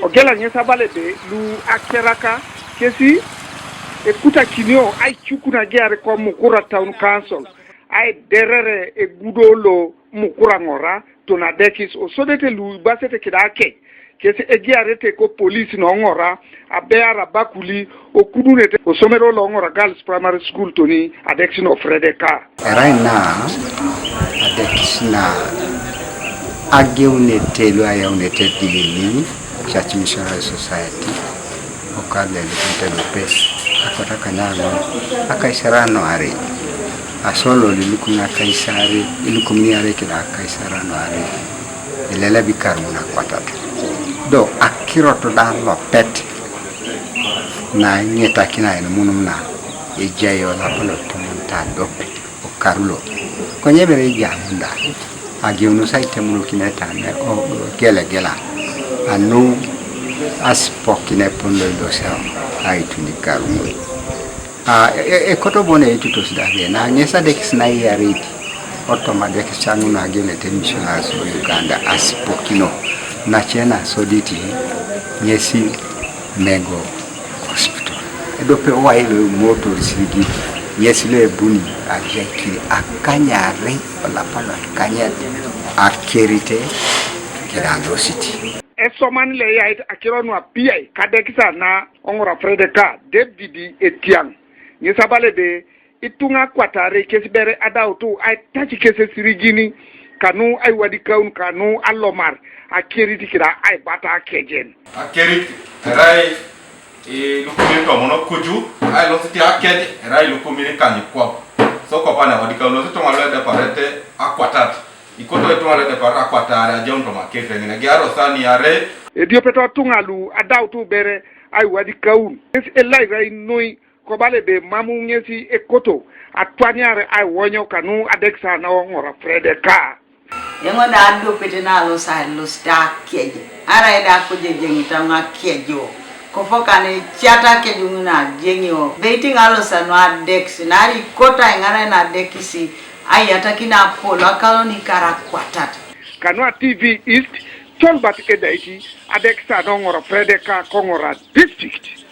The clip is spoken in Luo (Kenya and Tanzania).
ogela nyesa bale be lu akeraka kesi ekuta kinio ai chukuna gare ko Mukura Town Council ai derere e gudolo Mukura ngora tona dekis o sodete lu basete kidake kesi egiarete ko police no ngora abeara bakuli o kudunete o somero lo ngora girls primary school toni adexin of Fredeka right now adexis na ageunete lo ayaunete dilini Church Missionary Society okale litente lopes akota kanyago akaisarano are asolo lilukuna kaisari ilukumni are kila kaisarano are ilela bikaruna kwatata do akiroto dan lopet na nyeta kina ina munumna ejayo la polo tumunta dope okarulo konyebere jamunda agiunu saite mulukina tane o gela anu aspokine pondo dosa aituni karumo koto bone etutos dabe na nyesa dekisna yari automatic changu na gele tension aso Uganda aspokino na chena soditi nyesi mengo hospital edope waile moto sigi nyesi le buni ajeki akanyare la pala kanya akerite kirando city esoman le ya akironu apia kadekisa na ongora Fredeka David Etiang nyesa bale de itunga kwatare kesibere adautu ai tachi kese sirigini kanu ai wadikaun kanu alomar akiriti kira ai bata akejen akiriti rai lukumi to mono kuju ai lo siti akeje rai lukumi kanyi kwa so ko pana wadikaun so to ngale de parete akwatat ikoto eto ngale de para akwatare ajonto makete ngina giaro sani are edio peto tungalu adautu bere ai wadikaun es elai rai noi ko bale be mamu nyesi ekoto atwanyare ai wonyo kanu adeksa na ngora Fredeka yengo da ando petena lo sa lo sta keje ara ida ko je jengita nga kejo ko fokane chiata keju na jengio beiting alo sa no adex nari kota ngara na dekisi ai atakina polo akaloni karakwatata kanu TV East Tolbat Edaiti adeksa no ngora Fredeka kongora district